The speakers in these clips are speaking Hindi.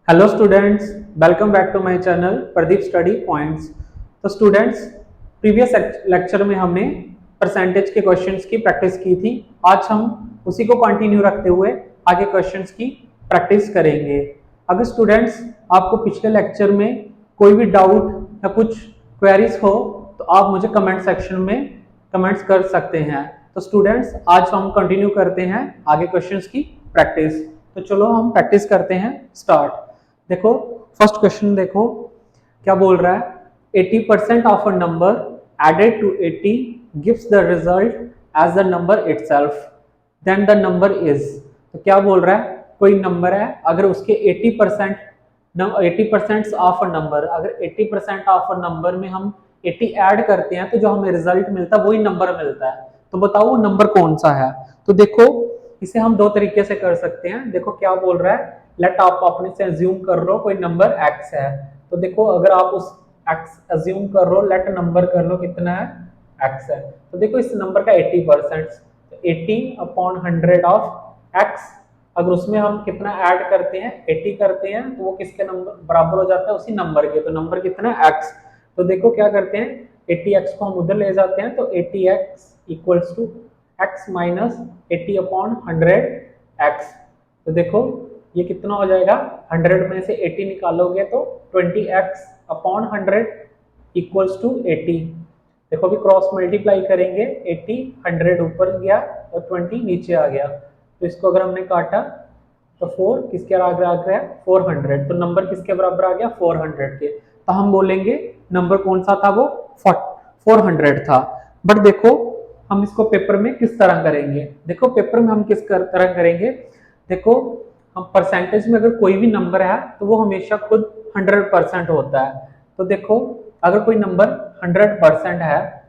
Hello students, welcome back to my channel Pradeep study points. तो स्टूडेंट्स, प्रीवियस लेक्चर में हमने परसेंटेज के क्वेश्चंस की प्रैक्टिस की थी। आज हम उसी को कंटिन्यू रखते हुए आगे क्वेश्चंस की प्रैक्टिस करेंगे। अगर स्टूडेंट्स आपको पिछले लेक्चर में कोई भी डाउट या कुछ क्वेरीज हो तो आप मुझे कमेंट सेक्शन में कमेंट्स कर सकते हैं। तो स्टूडेंट्स, आज हम कंटिन्यू करते हैं आगे क्वेश्चंस की प्रैक्टिस। तो चलो हम प्रैक्टिस करते हैं स्टार्ट। देखो फर्स्ट क्वेश्चन, देखो क्या बोल रहा है। 80% of a number added to 80 gives the result as the number itself, then the number is. तो क्या बोल रहा है, कोई नंबर है, अगर उसके 80% ऑफ अ नंबर, अगर 80% ऑफ अ नंबर में हम 80 ऐड करते हैं तो जो हमें रिजल्ट मिलता है वही नंबर मिलता है। तो बताओ वो नंबर कौन सा है। तो देखो इसे हम दो तरीके से कर सकते हैं। देखो क्या बोल रहा है, लेट आप अपने से अज्यूम कर लो कोई नंबर x है। तो देखो अगर आप उस x अज्यूम कर लो, लेट नंबर कर लो कितना है, x है। तो देखो इस नंबर का 80%, तो 80 अपॉन 100 ऑफ x, अगर उसमें हम कितना ऐड करते हैं 80 करते हैं तो वो किसके नंबर बराबर हो जाता है, उसी नंबर के। तो नंबर कितना है, x। तो देखो क्या करते हैं, 80x को हम उधर ले जाते हैं, तो 80x equals to x minus 80 upon 100x। तो देखो ये कितना हो जाएगा, 100 में से 80 निकालोगे तो 20x अपॉन 100 इक्वल्स टू 80। देखो अभी क्रॉस मल्टीप्लाई करेंगे, 80 100 ऊपर गया और 20 नीचे आ गया। तो इसको अगर हमने काटा तो 4 किसके बराबर आ गया, 400। तो नंबर किसके बराबर आ गया, 400 के। तो हम बोलेंगे नंबर कौन सा था, वो 400 था। बट देखो हम इसको पेपर में किस तरह करेंगे। देखो पेपर में हम किस तरह करेंगे, देखो हम परसेंटेज में अगर कोई भी नंबर है तो वो हमेशा खुद 100% होता है। तो देखो अगर कोई नंबर 100% है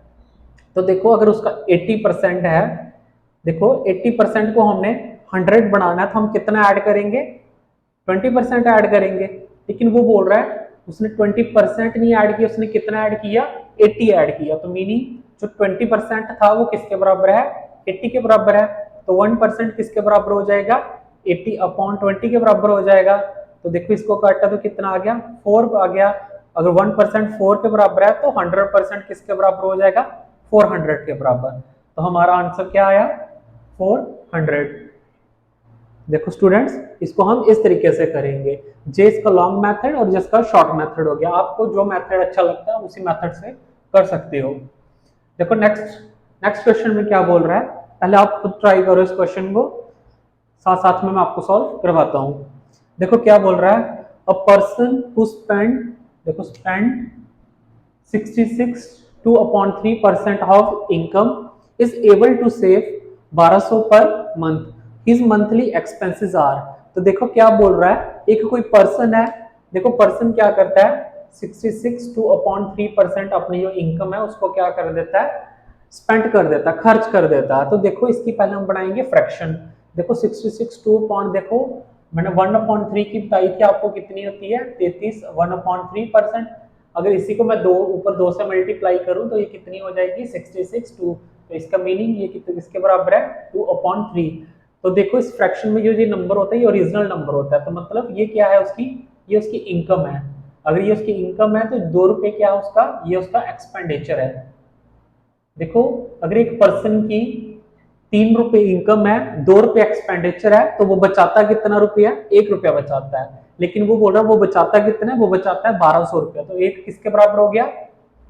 तो देखो अगर उसका 80% है, देखो 80% को हमने 100 बनाना है तो हम कितना ऐड करेंगे, 20% ऐड करेंगे। लेकिन वो बोल रहा है उसने 20% नहीं ऐड किया, उसने कितना ऐड किया, 80 ऐड किया। तो मीनिंग जो 20% था वो किसके बराबर है, 80 के बराबर है। तो 1% किसके बराबर हो जाएगा, 80 अपॉन 20 के बराबर हो जाएगा। तो देखो इसको काटा तो कितना आ गया, 4 आ गया। अगर 1% 4 के बराबर है तो 100% किसके बराबर हो जाएगा, 400 के बराबर। तो हमारा आंसर क्या आया, 400। देखो स्टूडेंट्स, इसको हम इस तरीके से करेंगे, जे इसका लॉन्ग मेथड और जिसका शॉर्ट मेथड हो गया। आपको जो मेथड अच्छा लगता है उसी मेथड से कर सकते हो। देखो नेक्स्ट नेक्स्ट क्वेश्चन में क्या बोल रहा है, पहले आप खुद ट्राई करो इस क्वेश्चन को, साथ साथ में मैं आपको सॉल्व करवाता हूं। देखो क्या बोल रहा है, अ पर्सन हु स्पेंड, देखो spend 66 two upon 3% of income is able to save 1200 per month, his monthly expenses are. तो देखो क्या बोल रहा है, एक कोई पर्सन है, देखो पर्सन क्या करता है, 66 टू अपॉन 3% अपनी जो इनकम है उसको क्या कर देता है, स्पेंड कर देता है, खर्च कर देता है। तो देखो इसकी पहले हम बनाएंगे फ्रैक्शन। देखो 66 टू अपॉन, देखो मैंने 1/3 की बताई थी आपको, कितनी होती है 33, 1/3%। अगर इसी को मैं दो ऊपर 2 से मल्टीप्लाई करूं तो ये कितनी हो जाएगी, 66 2। तो इसका मीनिंग ये किसके बराबर है, 2/3। तो देखो इस फ्रैक्शन में जो ये नंबर होता है ये ओरिजिनल नंबर होता है। तो मतलब ये क्या है उसकी, ये उसकी इनकम है। अगर ये उसकी इनकम है तो 2 रुपए क्या है उसका, ये उसका एक्सपेंडिचर है। देखो अगर एक पर्सन की 3 रुपए इनकम है, 2 रुपए एक्सपेंडिचर है, तो वो बचाता कितना रुपया, 1 रुपया बचाता है। लेकिन वो बोल रहा है वो बचाता कितना है, वो बचाता है 1200 रुपया। तो एक किसके बराबर हो गया,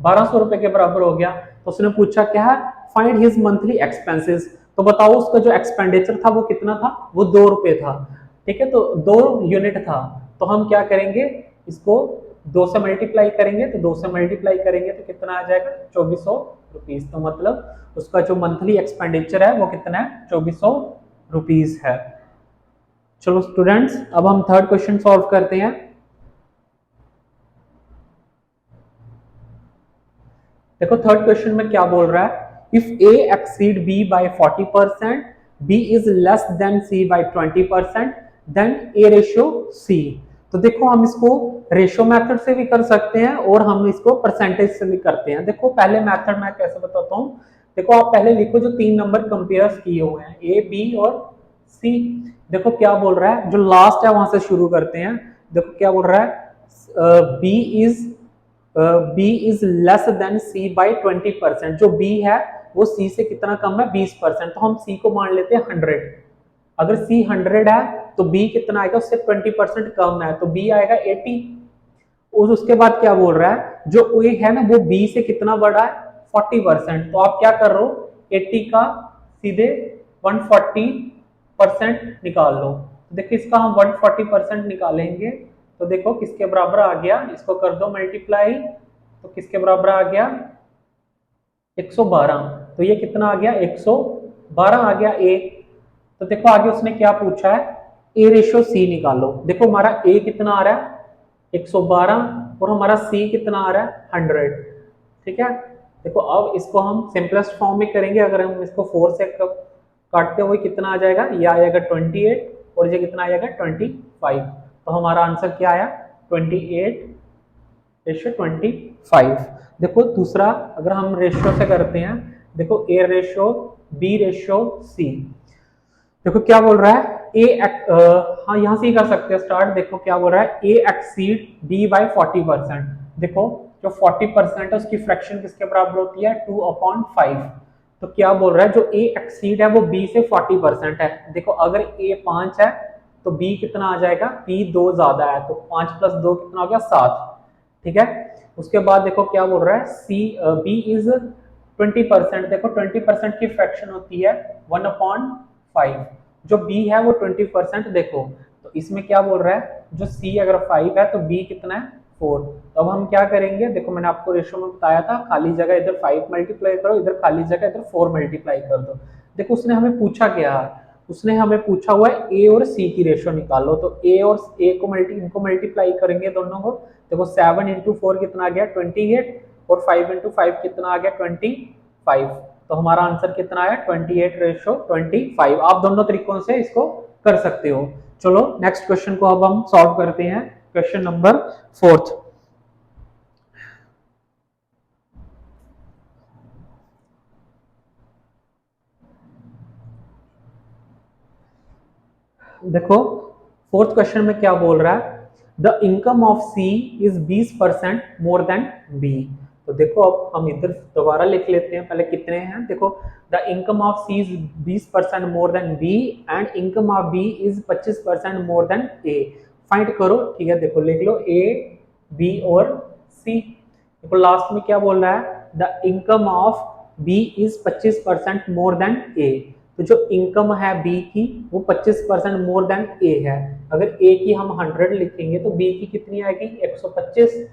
1200 रुपए के बराबर हो गया। तो उसने पूछा क्या है, फाइंड हिज मंथली एक्सपेंसेस। तो बताओ उसका जो एक्सपेंडिचर था वो कितना था, वो 2 रुपए था। ठीक है, तो 2 यूनिट था। तो हम क्या करेंगे, इसको 2 से मल्टीप्लाई करेंगे, तो 2 से मल्टीप्लाई करेंगे तो कितना आ जाएगा, 2400 रुपीज। तो मतलब उसका जो मंथली एक्सपेंडिचर है वो कितना है, 2400 रुपीज है। चलो स्टूडेंट्स, अब हम थर्ड क्वेश्चन सॉल्व करते हैं। देखो थर्ड क्वेश्चन में क्या बोल रहा है, if a exceed b by 40%, b is less than c by 20%, then a ratio c। तो देखो हम इसको रेशियो मेथड से भी कर सकते हैं और हम इसको परसेंटेज से भी करते हैं। देखो पहले मेथड मैं कैसे बताता हूँ। देखो आप पहले लिखो जो 3 नंबर कंपेयर किए हुए हैं, ए बी और सी। देखो क्या बोल रहा है, जो लास्ट है वहां से शुरू करते हैं। देखो क्या बोल रहा है, B is B is less than C by 20%। जो बी है वो सी से कितना कम है, 20%। तो हम सी को मान लेते हैं 100। अगर सी 100 है तो बी कितना आएगा, उससे 20% कम है, तो बी आएगा 80। और उसके बाद क्या बोल रहा है, जो ए है ना वो बी से कितना बड़ा है, 40%। तो आप क्या कर रहे हो, 80 का सीधे 140% निकाल लो। तो देखो इसका हम 140% निकालेंगे तो देखो किसके बराबर आ गया, इसको कर दो मल्टीप्लाई, तो किसके बराबर आ गया, 112। तो ये कितना आ गया, 112 आ गया ए। तो देखो आगे उसने क्या पूछा है, ए रेशो सी निकालो। देखो हमारा ए कितना आ रहा है, 112, और हमारा सी कितना आ रहा है, 100। ठीक है, देखो अब इसको हम सिंपलेस्ट फॉर्म में करेंगे। अगर हम इसको 4 से काटते हुए कितना आ जाएगा, ये आएगा 28, और ये कितना आएगा 25। तो हमारा आंसर क्या आया, 28:25। देखो दूसरा अगर हम रेशियो से करते हैं, देखो A ratio B ratio C. देखो क्या बोल रहा है, हाँ यहाँ से ही कर सकते हैं स्टार्ट। देखो क्या बोल रहा है, ए एक्सीड बी बाई 40%। देखो जो 40% है उसकी फ्रैक्शन किसके बराबर होती है, 2/5। तो क्या बोल रहा है, जो ए एक्सीड है वो बी से 40% है। देखो अगर ए 5 है तो बी कितना आ जाएगा, बी 2 ज्यादा है, तो 5 + 2 कितना हो गया, 7। ठीक है, उसके बाद देखो क्या बोल रहा है, सी बी इज 20%। देखो 20% की फ्रैक्शन होती है 1/5। जो बी है वो 20%। देखो तो इसमें क्या बोल रहा है, जो सी अगर 5 है तो बी कितना है, 4। तो अब हम क्या करेंगे, देखो मैंने आपको रेशियो में बताया था, खाली जगह इधर 5 मल्टीप्लाई करो, इधर खाली जगह इधर 4 मल्टीप्लाई कर दो। देखो उसने हमें पूछा क्या, उसने हमें पूछा हुआ है ए और सी की रेशियो निकालो। तो ए और ए को इनको मल्टीप्लाई करेंगे दोनों को। देखो 7 × 4 कितना आ गया, 28, और 5 × 5 कितना आ गया, 25। तो हमारा आंसर कितना आया, 28:25। आप दोनों तरीकों से इसको कर सकते हो। चलो नेक्स्ट क्वेश्चन को अब हम सॉल्व करते हैं, क्वेश्चन नंबर 4। देखो फोर्थ क्वेश्चन में क्या बोल रहा है, the income of C is 20% more than B. तो देखो अब हम इधर दोबारा लिख लेते हैं, पहले कितने हैं। देखो the income of C is 20% more than B and income of B is 25% more than A. Find करो। ठीक है, देखो लिख लो ए बी और सी। देखो लास्ट में क्या बोल रहा है, the income of B is 25% more than A. तो जो इनकम है बी की वो 25% मोर देन ए है। अगर ए की हम 100 लिखेंगे तो बी की कितनी आएगी, 125।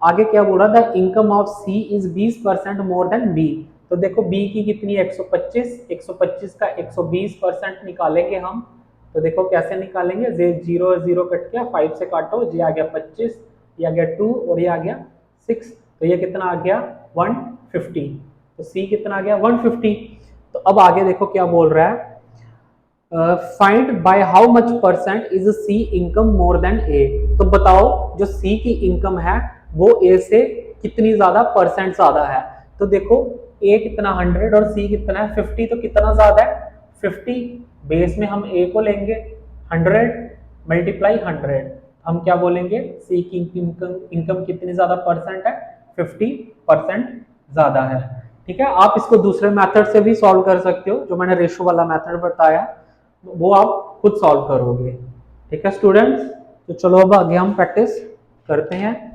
आगे क्या बोल रहा था, income of C is 20% more than B. तो देखो बी की कितनी, 125। 125 का 120% निकालेंगे हम। तो देखो कैसे निकालेंगे, 0 0 कट गया, 5 से काटो, ये आ गया 25, ये आ गया 2, और ये आ गया 6। तो ये कितना आ गया, 150। तो सी कितना आ गया, 150। तो अब आगे देखो क्या बोल रहा है, find by how much percent is C income more than A. तो बताओ जो सी की इनकम है वो ए से कितनी ज्यादा परसेंट ज्यादा है। तो देखो ए कितना 100 और सी कितना है 50, तो कितना ज्यादा है, 50। बेस में हम ए को लेंगे 100 मल्टीप्लाई 100। हम क्या बोलेंगे, सी की इनकम कितनी ज्यादा परसेंट है, 50% ज्यादा है। ठीक है, आप इसको दूसरे मेथड से भी सॉल्व कर सकते हो, जो मैंने रेशो वाला मेथड बताया वो आप खुद सॉल्व करोगे। ठीक है स्टूडेंट्स, तो चलो अब आगे हम प्रैक्टिस करते हैं।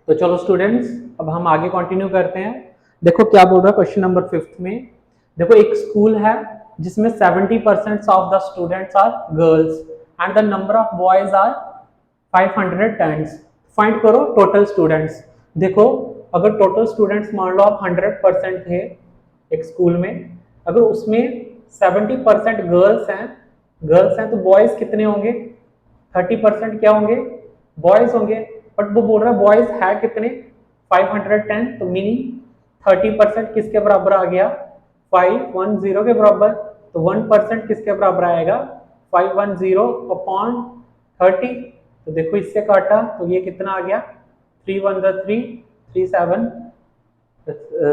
तो चलो स्टूडेंट्स, अब हम आगे कंटिन्यू करते हैं। देखो क्या बोल रहा है क्वेश्चन नंबर 5 में। देखो एक स्कूल है जिसमें 70% of the students are girls and the number of boys are 510। Find करो टोटल स्टूडेंट्स। देखो अगर टोटल स्टूडेंट्स मान लो आप 100% थे एक स्कूल में, अगर उसमें 70% गर्ल्स हैं तो बॉयज कितने होंगे? 30% क्या होंगे? बॉयज होंगे। बट वो बोल रहा है बॉयज है कितने? 510, तो मीनिंग 30% किसके बराबर आ गया? 510 के बराबर। तो 1% किसके बराबर आएगा? 510 अपॉन 30। तो देखो इससे काटा तो ये कितना आ गया? 3 1 3, 3 7,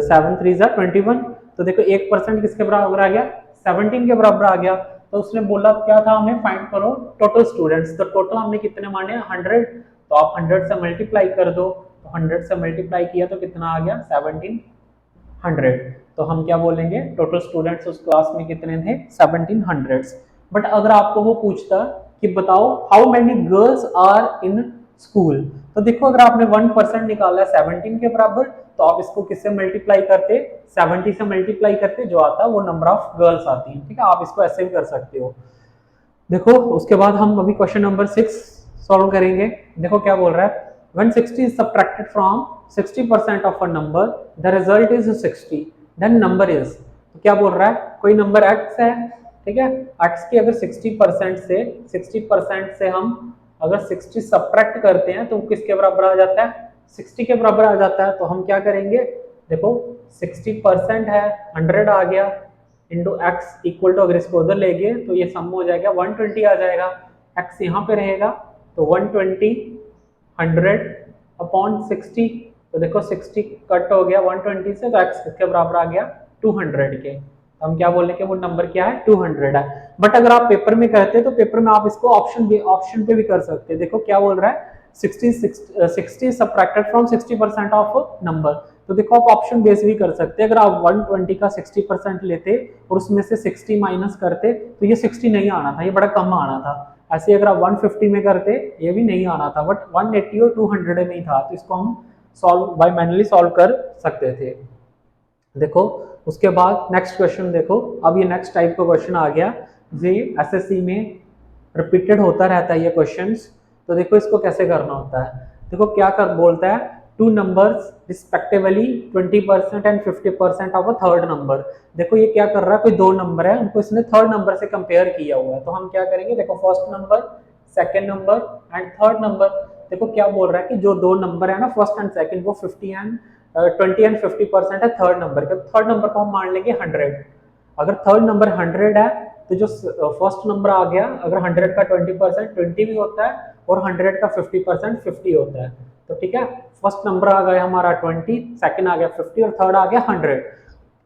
7 3 21। तो देखो 1% किसके बराबर आ गया? 17 के बराबर आ गया। तो उसने बोला क्या था, हमें फाइंड करो टोटल स्टूडेंट्स। तो टोटल हमने कितने माने? 100। तो आप 100 से मल्टीप्लाई कर दो। तो 100 से मल्टीप्लाई किया तो कितना आ गया? 1700। तो हम क्या बोलेंगे? टोटल स्टूडेंट्स उस क्लास में कितने थे? 1700। बट अगर आपको वो पूछता कि बताओ how many girls are in school, तो देखो अगर आपने 1% निकाला है 17 के बराबर, तो आप इसको किससे मल्टीप्लाई करते? 70 से मल्टीप्लाई करते, जो आता है वो नंबर ऑफ गर्ल्स आती है। ठीक है, आप इसको ऐसे भी कर सकते हो। देखो उसके बाद हम अभी क्वेश्चन नंबर 6 सॉल्व करेंगे। देखो क्या बोल रहा है, when 60 is subtracted from 60% of a number the result is 60 then number is। तो क्या बोल रहा है, कोई नंबर x है, ठीक है, x की अगर 60% से हम अगर 60 सब्ट्रैक्ट करते हैं तो किसके बराबर आ जाता है? 60 के बराबर आ जाता है। तो हम क्या करेंगे? देखो 60% है, 100 आ गया, इंटू एक्स इक्वल टू, अगर इसको उधर ले गए तो ये सम हो जाएगा 120 आ जाएगा। एक्स यहाँ पे रहेगा तो 120 100 अपॉन 60। तो देखो 60 कट हो गया 120 से, तो एक्स किसके बराबर आ गया? 200 के। तो हम क्या बोलेंगे कि वो नंबर क्या है? 200 है। बट अगर आप पेपर में करते तो पेपर में आप इसको ऑप्शन पे भी कर सकते। देखो क्या बोल रहा है, 60 सब्ट्रैक्टेड फ्रॉम 60% ऑफ नंबर। तो देखो आप ऑप्शन बेस भी कर सकते हैं। अगर आप 120 का 60% लेते और उसमें से 60 माइनस करते तो ये 60 नहीं आना था, ये बड़ा कम आना था। ऐसे अगर आप 150 में करते ये भी नहीं आना था, बट 180 और 200 में ही था। तो इसको हम सॉल्व बाय मैनुअली सॉल्व कर सकते थे। देखो उसके बाद नेक्स्ट क्वेश्चन देखो। अब ये नेक्स्ट टाइप का क्वेश्चन आ गया, ये एसएससी में रिपीटेड होता रहता है ये क्वेश्चंस। तो देखो इसको कैसे करना होता है। देखो क्या कर बोलता है, two numbers respectively 20% and 50% of a third number. देखो ये क्या कर रहा है, कोई दो नंबर है, उनको इसने थर्ड नंबर से कंपेयर किया हुआ है। तो हम क्या करेंगे, देखो first number, second number and third number. देखो क्या बोल रहा है कि जो दो नंबर है ना फर्स्ट एंड सेकेंड, वो 20 एंड 50% है थर्ड नंबर का। थर्ड नंबर को हम मान लेंगे 100। अगर थर्ड नंबर 100 है तो जो फर्स्ट नंबर आ गया, अगर 100 का 20% 20 भी होता है और 100 का 50% 50 होता है। तो ठीक है, फर्स्ट नंबर आ गया हमारा 20, सेकंड आ गया 50 और थर्ड आ गया 100।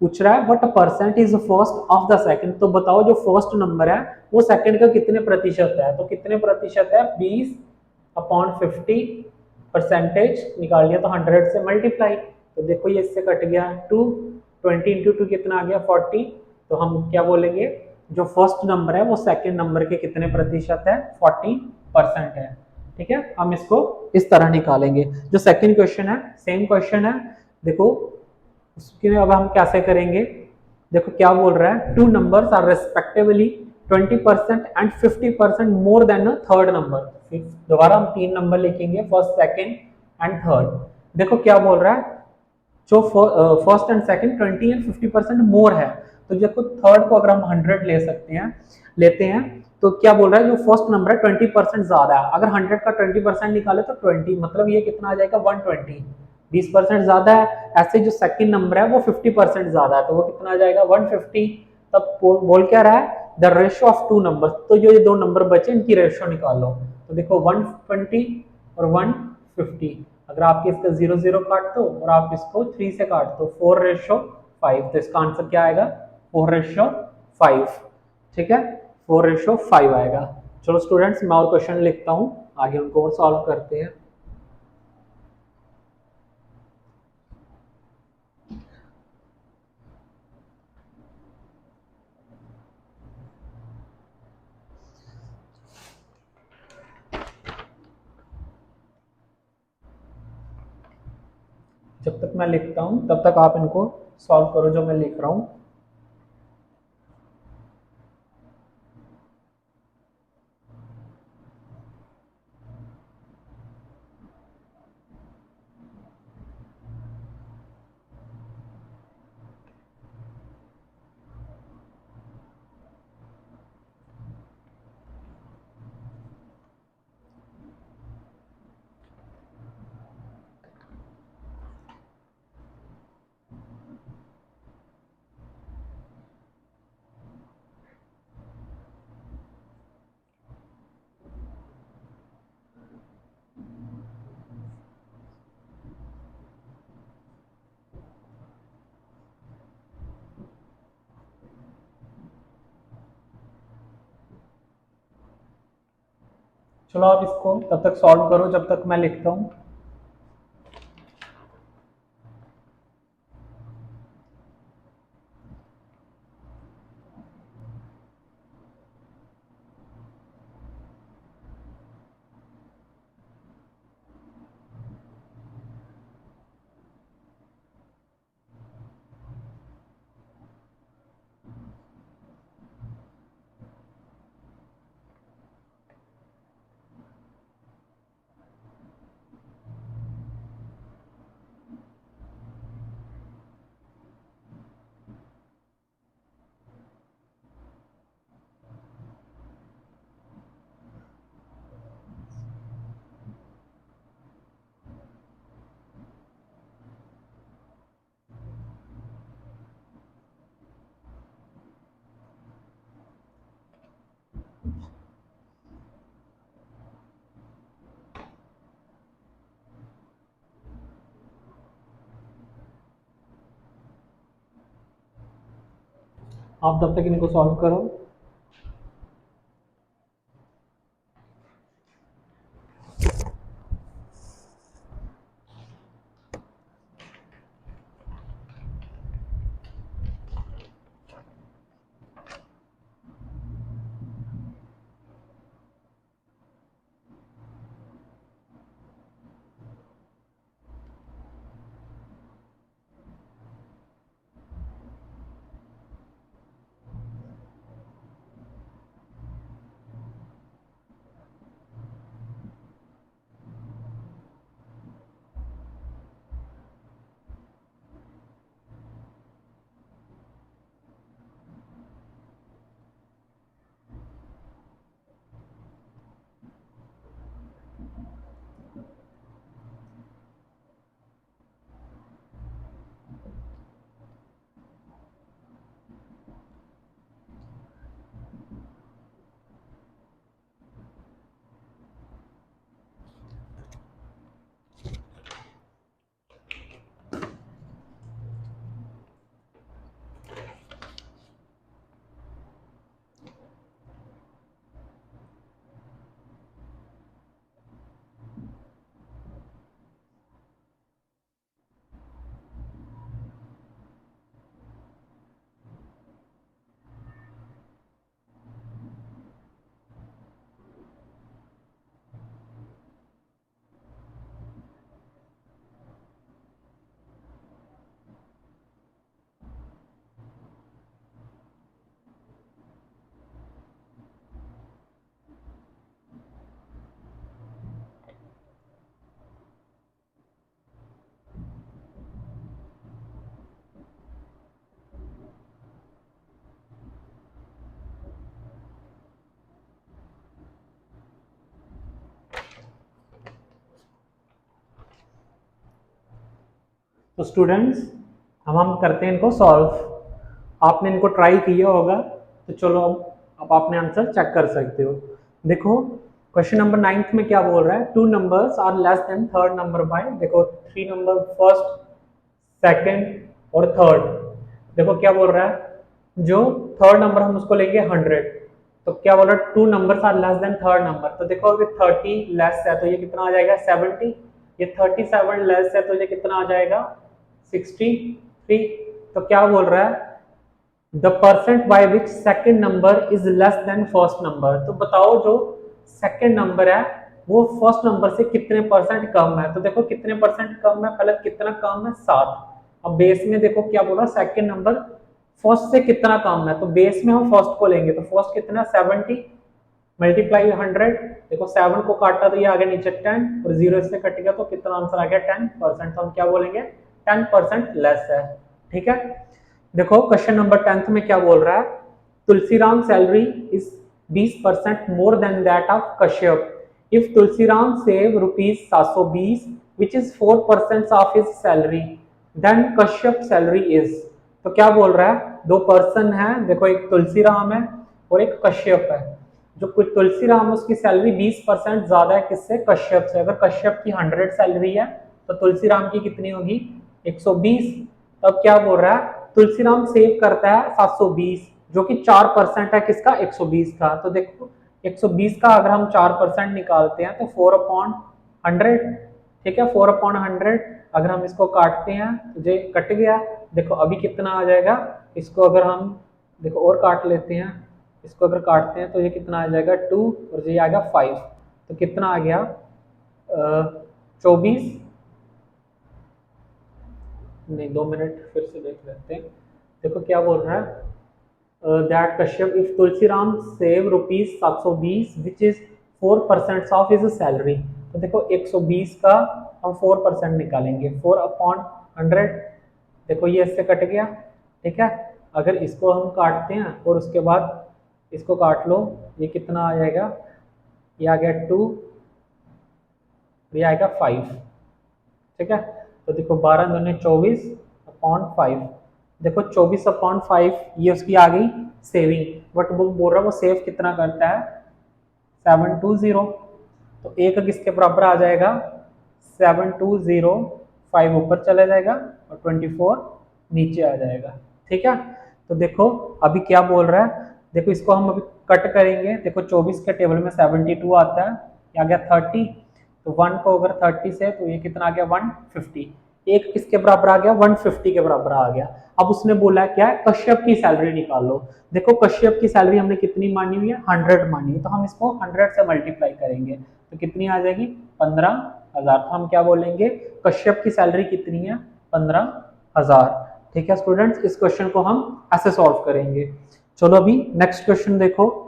पूछ रहा है what percent is first of the second. तो बताओ जो फर्स्ट नंबर है वो सेकंड का कितने प्रतिशत है। तो कितने प्रतिशत है? 20 अपॉन 50 परसेंटेज निकाल लिया तो 100 से मल्टीप्लाई। तो देखो ये इससे कट गया 2, 20 इंटू 2 कितना आ गया? 40। तो हम क्या बोलेंगे, जो फर्स्ट नंबर है वो सेकंड नंबर के कितने प्रतिशत है? 40% है। ठीक है, हम इसको इस तरह निकालेंगे। जो सेकंड क्वेश्चन है सेम क्वेश्चन है। देखो उसके अब हम कैसे करेंगे, देखो क्या बोल रहा है, two numbers are respectively 20% and 50% more than a third number. दोबारा हम तीन नंबर लिखेंगे, फर्स्ट सेकंड एंड थर्ड। देखो क्या बोल रहा है, जो फर्स्ट एंड सेकंड 20 एंड 50% मोर है। तो देखो थर्ड को अगर हम 100 लेते हैं तो क्या बोल रहा है, जो फर्स्ट नंबर है 20% ज्यादा है। अगर 100 का 20% निकाले तो 20, मतलब ये कितना आ जाएगा? 120, 20% ज्यादा है। ऐसे जो सेकंड नंबर है वो 50% ज्यादा है, तो वो कितना आ जाएगा? 150। तब बोल क्या रहा है, the ratio of two number. तो जो ये दो नंबर बचे इनकी रेशियो निकालो। तो देखो 120 और 150, अगर आप इसका 0 0 काट दो और आप इसको 3 से काट दो, 4:5। तो इसका आंसर क्या आएगा? 4:5। ठीक है, 4:5 आएगा। चलो स्टूडेंट्स मैं और क्वेश्चन लिखता हूँ, आगे उनको और सॉल्व करते हैं। जब तक मैं लिखता हूँ तब तक आप इनको सॉल्व करो जो मैं लिख रहा हूँ। चलो आप इसको तब तक सॉल्व करो जब तक मैं लिखता हूँ। आप तब तक इनको सॉल्व करो। तो स्टूडेंट्स हम करते हैं इनको सॉल्व। आपने इनको ट्राई किया होगा तो चलो अब आपने आंसर चेक कर सकते हो। देखो क्वेश्चन नंबर 9 में क्या बोल रहा है, two numbers are less than third number by, देखो थ्री नंबर फर्स्ट सेकंड और थर्ड। देखो क्या बोल रहा है, जो थर्ड नंबर हम उसको लेंगे 100, तो क्या बोल रहा है two numbers are less than third number. तो देखो अगर 30 लेस है तो ये कितना आ जाएगा 70, ये 37 लेस है तो ये कितना आ जाएगा 63। तो क्या बोल रहा है, the percent by which second number is less then first number. तो बताओ जो सेकंड नंबर है वो फर्स्ट नंबर से कितने परसेंट कम है। तो देखो कितने परसेंट कम है, पहले कितना कम है 7। अब बेस में देखो क्या बोल रहा है, सेकंड नंबर फर्स्ट से कितना कम है, तो बेस में हम फर्स्ट को लेंगे, तो फर्स्ट कितना 70 मल्टीप्लाई 100। देखो 7 को काटा तो ये आ गया नीचे 10 और 0 इससे कट गया तो कितना आंसर आ गया 10%। तो हम क्या बोलेंगे 10% लेस है। ठीक है, देखो क्वेश्चन नंबर 10 में क्या बोल रहा है, Tulsiram salary is 20% more than that of Kashyap. If Tulsiram save rupees 720 which is 4% of his salary, then Kashyap salary is. तो क्या बोल रहा है, दो पर्सन है, देखो एक तुलसीराम है और एक कश्यप है। जो कुछ तुलसीराम है उसकी सैलरी 20% ज्यादा है किससे, कश्यप से। अगर कश्यप की 100 सैलरी है तो तुलसीराम की कितनी होगी 120। तब क्या बोल रहा है, तुलसीराम सेव करता है 720 जो कि 4% है किसका 120 का। तो देखो 120 का अगर हम 4% निकालते हैं तो 4/100। ठीक है, 4/100 अगर हम इसको काटते हैं तो ये कट गया। देखो अभी कितना आ जाएगा, इसको अगर हम देखो और काट लेते हैं, इसको अगर काटते हैं तो ये कितना आ जाएगा 2 और ये आएगा 5। तो कितना आ गया 24, नहीं 2 मिनट फिर से देख लेते हैं। देखो क्या बोल रहा है, that Kashyap if Tulsiram save rupees 720 which is 4% of his salary. तो देखो 120 का हम 4% निकालेंगे, 4/100। देखो ये इससे कट गया। ठीक है, अगर इसको हम काटते हैं और उसके बाद इसको काट लो, ये कितना आ जाएगा, ये आ गया 2, ये आएगा 5। ठीक है, तो देखो 12×24/5। देखो 24/5 ये उसकी आ गई सेविंग, बट वो बोल रहा है वो सेव कितना करता है 720। तो एक किसके बराबर आ जाएगा 7205 ऊपर चला जाएगा और 24 नीचे आ जाएगा। ठीक है, तो देखो अभी क्या बोल रहा है, देखो इसको हम अभी कट करेंगे। देखो 24 के टेबल में 72 आता है, ये आ गया 30। तो 1 को अगर 30 से तो ये कितना आ गया 150। एक किसके बराबर आ गया 150 के बराबर आ गया। अब उसने बोला है क्या है, कश्यप की सैलरी निकाल लो। देखो कश्यप की सैलरी हमने कितनी मानी हुई है 100 मानी है, तो हम इसको 100 से मल्टीप्लाई करेंगे तो कितनी आ जाएगी 15,000। तो हम क्या बोलेंगे, कश्यप की सैलरी कितनी है 15,000। ठीक है स्टूडेंट्स, इस क्वेश्चन को हम ऐसे सॉल्व करेंगे। चलो अभी नेक्स्ट क्वेश्चन देखो।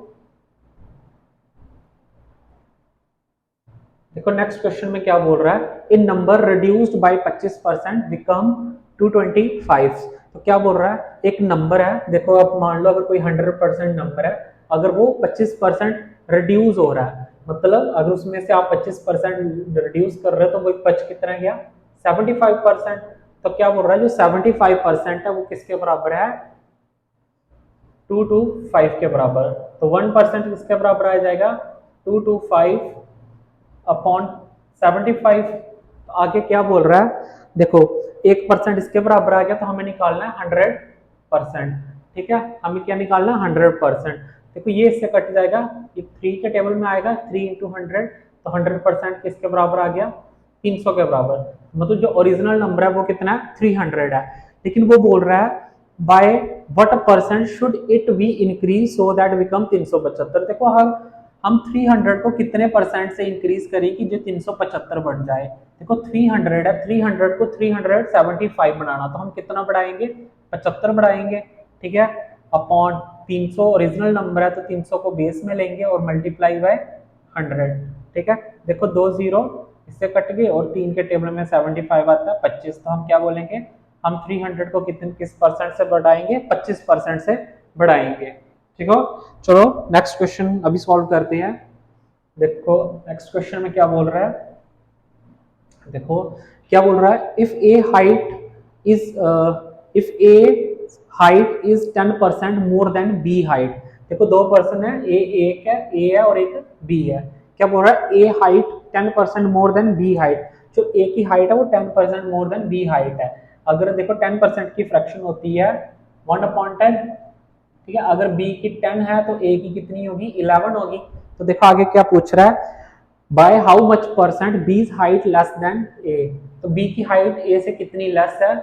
देखो नेक्स्ट क्वेश्चन में क्या बोल रहा है, इन नंबर रिड्यूस्ड बाय 25% बिकम 225। तो क्या बोल रहा है, एक नंबर है, देखो आप मान लो अगर कोई 100% नंबर है, अगर वो 25% रिड्यूस हो रहा है, मतलब अगर उसमें से आप 25% रिड्यूस कर रहे हो तो वो बच कितना गया 75%। तो क्या बोल रहा है, जो 75% है वो किसके बराबर है 225 के बराबर। तो 1% किसके बराबर आ जाएगा 225/75। तो आगे क्या बोल रहा है, देखो 1% इसके बराबर आ गया तो हमें निकालना है 100%। ठीक है, हमें क्या निकालना है 100%। देखो ये इससे कट जाएगा, ये 3 के टेबल में आएगा 3 × 100, तो 100% किसके बराबर आ गया 300 के बराबर। मतलब जो ओरिजिनल नंबर है वो कितना है 300 है, लेकिन वो बोल रहा है by what percent should it be increase so that become 375। देखो हम 300 को कितने परसेंट से इंक्रीज करें कि जो 375 बन जाए। देखो 300 है, 300 को 375 बनाना, तो हम कितना बढ़ाएंगे 75 बढ़ाएंगे। ठीक है, अपॉन 300 ओरिजिनल नंबर है तो 300 को बेस में लेंगे और मल्टीप्लाई बाय 100। ठीक है, देखो 2 0 इससे कट गए और 3 के टेबल में 75 आता है 25। तो हम क्या बोलेंगे, हम 300 को किस परसेंट से बढ़ाएंगे 25% से बढ़ाएंगे। ठीक हो, चलो नेक्स्ट क्वेश्चन अभी सॉल्व करते हैं। देखो नेक्स्ट क्वेश्चन में क्या बोल रहा है, देखो क्या बोल रहा है, if A height is 10% more than B height. देखो दो पर्सन है, एक है ए है और एक बी है। क्या बोल रहा है, A height 10% more than B height. जो ए की हाइट है वो 10% मोर देन बी हाइट है। अगर देखो 10% की फ्रैक्शन होती है 1/10। ठीक है, अगर बी की 10 है तो ए की कितनी होगी 11 होगी। तो देखो आगे क्या पूछ रहा है, by how much percent B height less than A. तो बी की हाइट ए से कितनी लेस है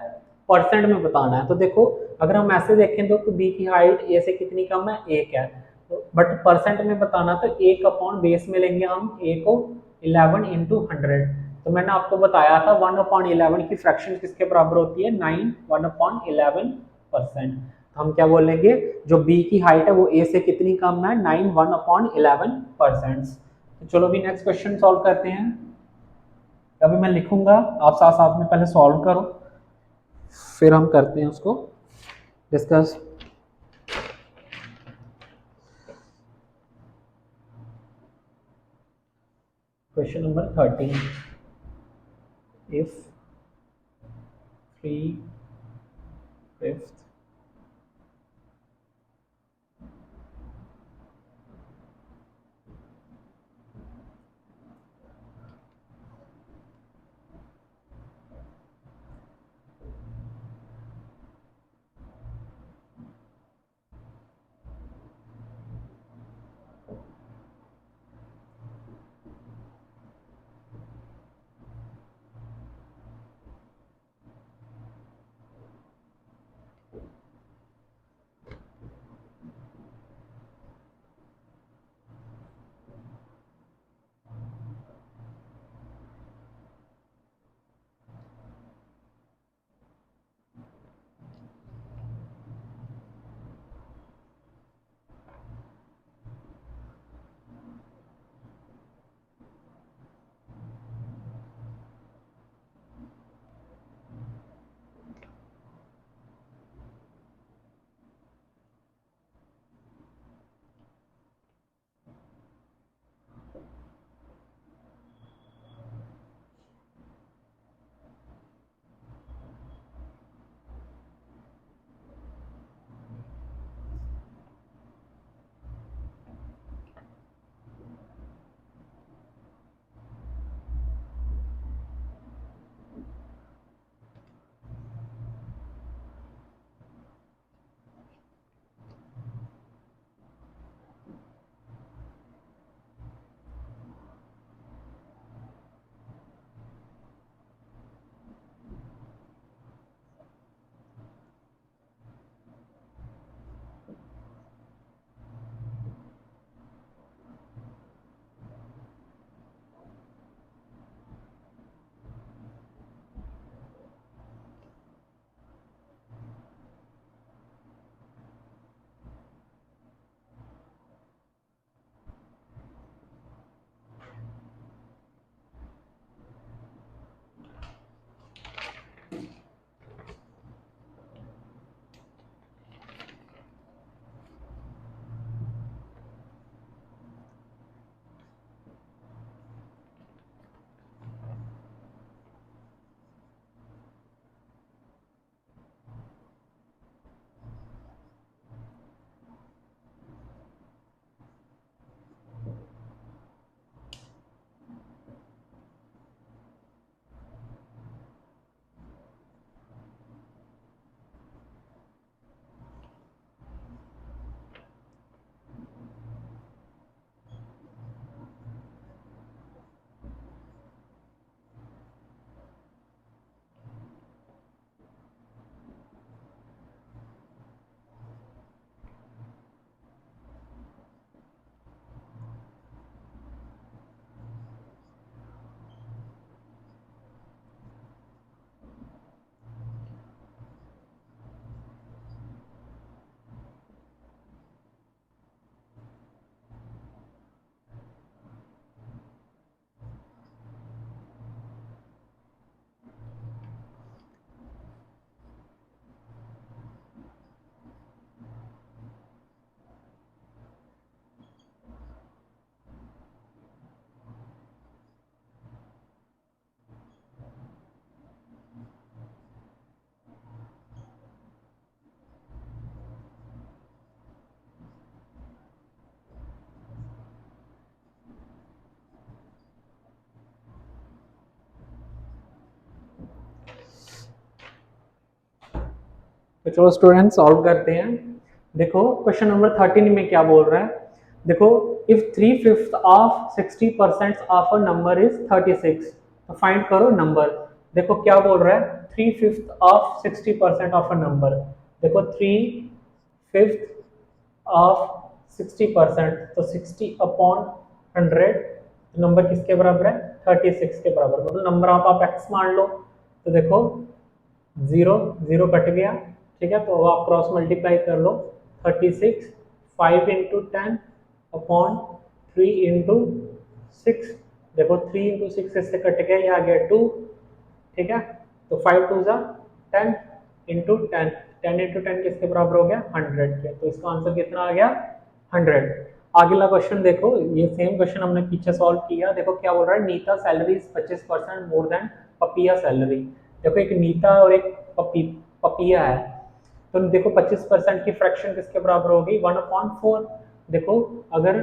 परसेंट में बताना है। तो देखो अगर हम ऐसे देखें तो बी की हाइट ए से कितनी कम है 1 है, तो बट परसेंट में बताना तो 1 अपॉन बेस में लेंगे हम ए को 11 इंटू 100। तो मैंने आपको बताया था 1/11 की फ्रैक्शन किसके बराबर होती है, 9 1/11%। तो हम क्या बोलेंगे, जो बी की हाइट है वो ए से कितनी कम है, 9 1/11%। तो चलो भी नेक्स्ट क्वेश्चन सॉल्व करते हैं। अभी मैं लिखूंगा, आप साथ साथ में पहले सॉल्व करो, फिर हम करते हैं उसको डिस्कस। क्वेश्चन नंबर 13, इफ 3/5 तो चलो स्टूडेंट सॉल्व करते हैं। देखो क्वेश्चन नंबर 13 में क्या बोल रहा है, देखो if 3/5 of 60% of a number is 36, तो फाइंड करो नंबर। देखो क्या बोल रहा है, 3/5 ऑफ 60% ऑफ अ नंबर। देखो 3/5 ऑफ 60%, तो 60 अपॉन 100, नंबर किसके बराबर है, 36 के बराबर, मतलब नंबर आप x मान लो। तो देखो 0 0 कट गया, ठीक है, तो आप क्रॉस मल्टीप्लाई कर लो, 36 5 इंटू 10 अपॉन 3 इंटू 6, देखो 3 इंटू 6 इससे कट गया, ये आ गया 2, ठीक है, तो 5 टू ज़ा 10 इंटू 10, 10 इंटू 10 किसके बराबर हो गया, 100 के, तो इसका आंसर कितना आ गया, 100। अगला क्वेश्चन देखो, ये सेम क्वेश्चन हमने पीछे सॉल्व किया, देखो क्या बोल रहा है, Neeta salary is 25% more than Papiya salary. देखो एक नीता और एक पपिया है, तो देखो 25% की फ्रैक्शन किसके बराबर होगी, 1/4। देखो अगर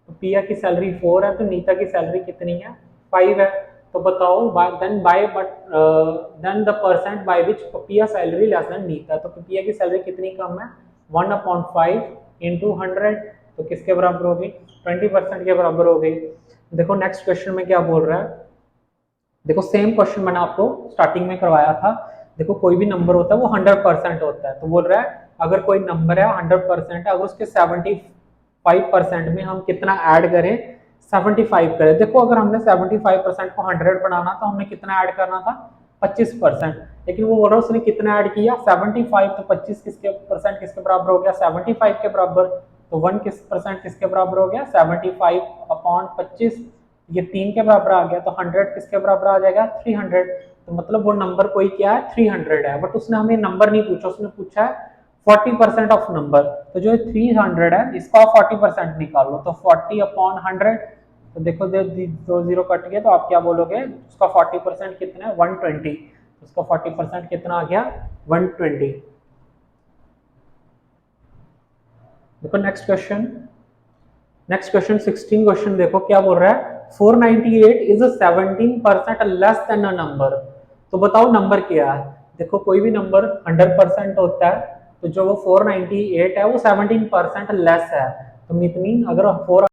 पपिया की सैलरी 4 है तो नीता की सैलरी कितनी है, 5 है, तो बताओ then the percent by which Papiya salary less than Neeta, तो पपिया की सैलरी कितनी कम है, 1/5 इंटू 100, तो किसके बराबर होगी, 20% के बराबर हो गई। देखो नेक्स्ट क्वेश्चन में क्या बोल रहा है, देखो सेम क्वेश्चन मैंने आपको स्टार्टिंग में करवाया था, देखो कोई भी नंबर होता है वो 100% होता है, तो बोल रहा है अगर कोई नंबर है 100% है, अगर उसके 75% में हम कितना ऐड करें, 75 करें। देखो अगर हमने 75% को 100 बनाना तो हमने कितना ऐड करना था, 25%, लेकिन वो बोल रहा है उसने कितना ऐड किया, 75, तो 25 किसके परसेंट किसके बराबर हो गया, 75 के बराबर, तो 1 किस परसेंट किसके बराबर हो गया, 75/25, ये 3 के बराबर आ गया, तो 100 किसके बराबर आ जाएगा, 300, तो मतलब वो नंबर कोई क्या है, 300 है, बट उसने हमें नंबर नहीं पूछा, उसने पूछा है 40% ऑफ नंबर, तो जो 300 है इसका आप 40% निकाल लो, तो 40/100, तो देखो दो जीरो कट गए, तो आप क्या बोलोगे, उसका 40% कितना है, 120, उसका 40% कितना आ गया, 120। देखो नेक्स्ट क्वेश्चन, 16 क्वेश्चन देखो क्या बोल रहा है, 498 is 17% less than a number, तो बताओ नंबर क्या है। देखो कोई भी नंबर 100% होता है, तो जो वो 498 है वो 17% लेस है, तो मीन अगर 4